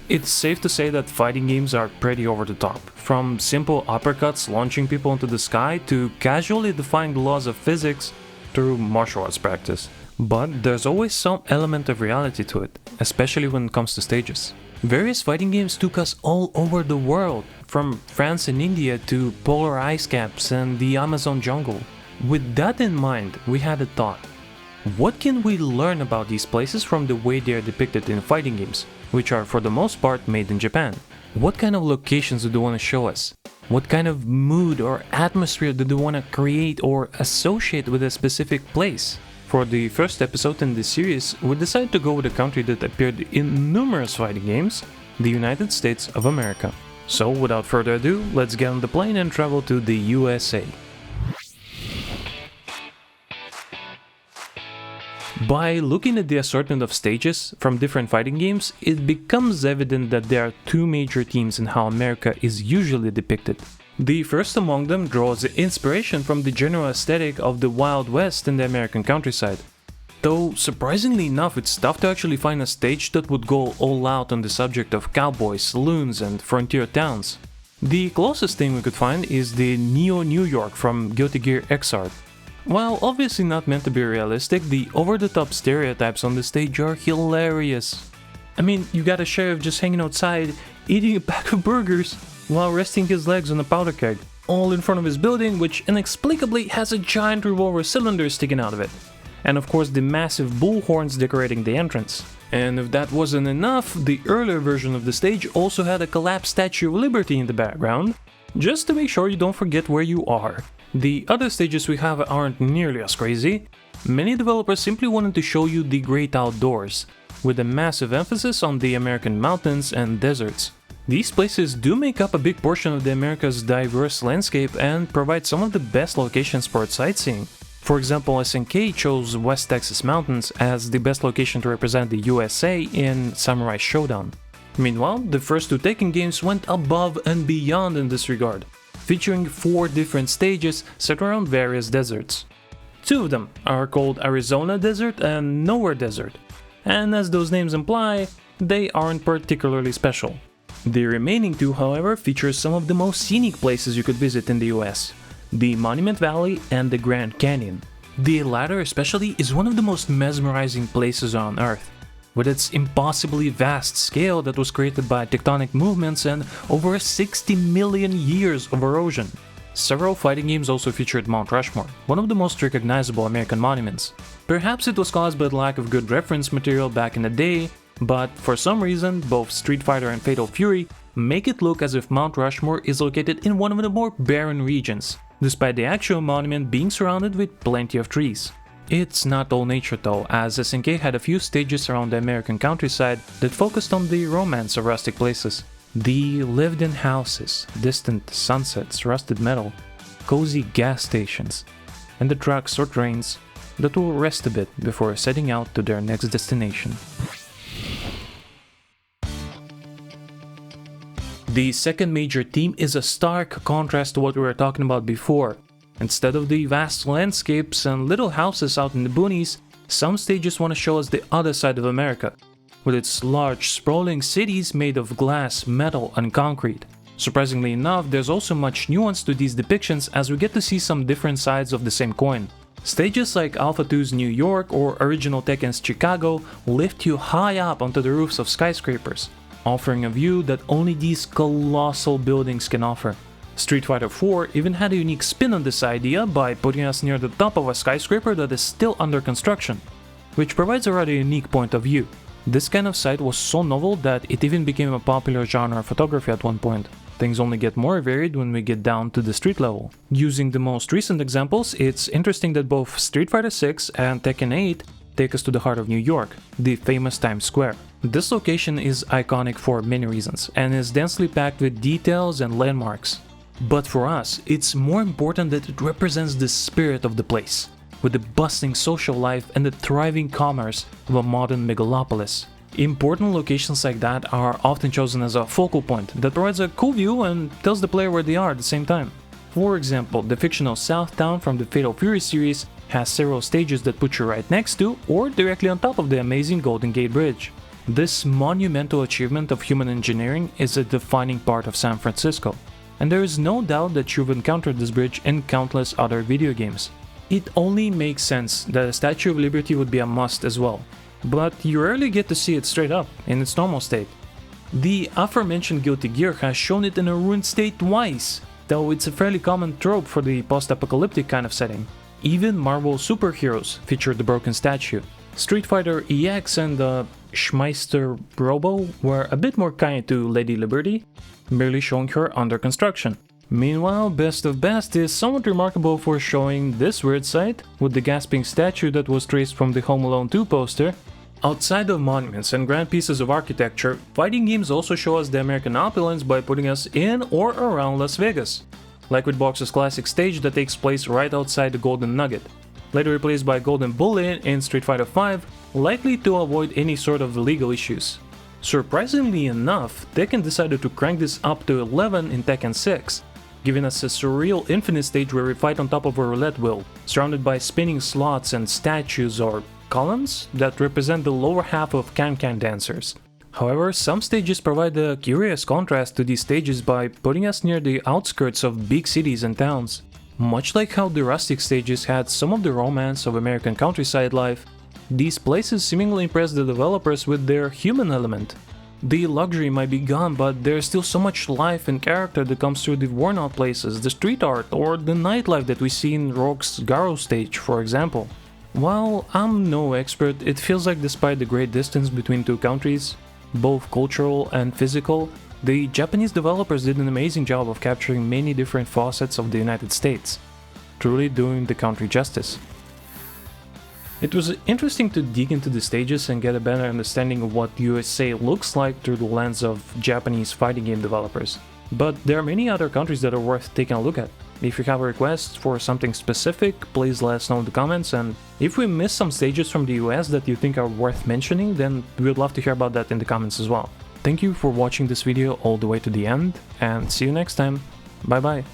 It's safe to say that fighting games are pretty over the top, from simple uppercuts launching people into the sky to casually defying the laws of physics through martial arts practice. But there's always some element of reality to it, especially when it comes to stages. Various fighting games took us all over the world, from France and India to polar ice caps and the Amazon jungle. With that in mind, we had a thought. What can we learn about these places from the way they are depicted in fighting games, which are for the most part made in Japan? What kind of locations do they want to show us? What kind of mood or atmosphere do they want to create or associate with a specific place? For the first episode in this series, we decided to go with a country that appeared in numerous fighting games, the United States of America. So without further ado, let's get on the plane and travel to the USA. By looking at the assortment of stages from different fighting games, it becomes evident that there are two major themes in how America is usually depicted. The first among them draws inspiration from the general aesthetic of the Wild West in the American countryside. Though surprisingly enough, it's tough to actually find a stage that would go all out on the subject of cowboys, saloons, and frontier towns. The closest thing we could find is the Neo New York from Guilty Gear Xrd. While obviously not meant to be realistic, the over-the-top stereotypes on the stage are hilarious. I mean, you got a sheriff just hanging outside, eating a pack of burgers, while resting his legs on a powder keg, all in front of his building, which inexplicably has a giant revolver cylinder sticking out of it. And of course the massive bull horns decorating the entrance. And if that wasn't enough, the earlier version of the stage also had a collapsed Statue of Liberty in the background, just to make sure you don't forget where you are. The other stages we have aren't nearly as crazy. Many developers simply wanted to show you the great outdoors, with a massive emphasis on the American mountains and deserts. These places do make up a big portion of the America's diverse landscape and provide some of the best locations for sightseeing. For example, SNK chose West Texas mountains as the best location to represent the USA in Samurai Showdown. Meanwhile, the first two Tekken games went above and beyond in this regard, featuring 4 different stages set around various deserts. 2 of them are called Arizona Desert and Nowhere Desert, and as those names imply, they aren't particularly special. The remaining 2, however, feature some of the most scenic places you could visit in the US, the Monument Valley and the Grand Canyon. The latter especially is one of the most mesmerizing places on Earth, with its impossibly vast scale that was created by tectonic movements and over 60 million years of erosion. Several fighting games also featured Mount Rushmore, one of the most recognizable American monuments. Perhaps it was caused by the lack of good reference material back in the day, but for some reason, both Street Fighter and Fatal Fury make it look as if Mount Rushmore is located in one of the more barren regions, despite the actual monument being surrounded with plenty of trees. It's not all nature though, as SNK had a few stages around the American countryside that focused on the romance of rustic places. The lived-in houses, distant sunsets, rusted metal, cozy gas stations, and the trucks or trains that will rest a bit before setting out to their next destination. The second major theme is a stark contrast to what we were talking about before. Instead of the vast landscapes and little houses out in the boonies, some stages want to show us the other side of America, with its large, sprawling cities made of glass, metal, and concrete. Surprisingly enough, there's also much nuance to these depictions as we get to see some different sides of the same coin. Stages like Alpha 2's New York or original Tekken's Chicago lift you high up onto the roofs of skyscrapers, offering a view that only these colossal buildings can offer. Street Fighter 4 even had a unique spin on this idea by putting us near the top of a skyscraper that is still under construction, which provides a rather unique point of view. This kind of sight was so novel that it even became a popular genre of photography at one point. Things only get more varied when we get down to the street level. Using the most recent examples, it's interesting that both Street Fighter 6 and Tekken 8 take us to the heart of New York, the famous Times Square. This location is iconic for many reasons and is densely packed with details and landmarks. But for us, it's more important that it represents the spirit of the place, with the bustling social life and the thriving commerce of a modern megalopolis. Important locations like that are often chosen as a focal point that provides a cool view and tells the player where they are at the same time. For example, the fictional Southtown from the Fatal Fury series has several stages that put you right next to or directly on top of the amazing Golden Gate Bridge. This monumental achievement of human engineering is a defining part of San Francisco, and there is no doubt that you've encountered this bridge in countless other video games. It only makes sense that a Statue of Liberty would be a must as well, but you rarely get to see it straight up in its normal state. The aforementioned Guilty Gear has shown it in a ruined state twice, though it's a fairly common trope for the post-apocalyptic kind of setting. Even Marvel superheroes featured the broken statue. Street Fighter EX and Schmeister Robo were a bit more kind to Lady Liberty, merely showing her under construction. Meanwhile, Best of Best is somewhat remarkable for showing this weird sight, with the gasping statue that was traced from the Home Alone 2 poster. Outside of monuments and grand pieces of architecture, fighting games also show us the American opulence by putting us in or around Las Vegas, like with Box's classic stage that takes place right outside the Golden Nugget, later replaced by Golden Bullet in Street Fighter V, likely to avoid any sort of legal issues. Surprisingly enough, Tekken decided to crank this up to 11 in Tekken 6, giving us a surreal infinite stage where we fight on top of a roulette wheel, surrounded by spinning slots and statues or columns that represent the lower half of can-can dancers. However, some stages provide a curious contrast to these stages by putting us near the outskirts of big cities and towns. Much like how the rustic stages had some of the romance of American countryside life, these places seemingly impress the developers with their human element. The luxury might be gone, but there's still so much life and character that comes through the worn-out places, the street art, or the nightlife that we see in Rogue's Garo stage, for example. While I'm no expert, it feels like despite the great distance between two countries, both cultural and physical, the Japanese developers did an amazing job of capturing many different facets of the United States, truly doing the country justice. It was interesting to dig into the stages and get a better understanding of what USA looks like through the lens of Japanese fighting game developers. But there are many other countries that are worth taking a look at. If you have a request for something specific, please let us know in the comments, and if we missed some stages from the US that you think are worth mentioning, then we'd love to hear about that in the comments as well. Thank you for watching this video all the way to the end, and see you next time. Bye bye.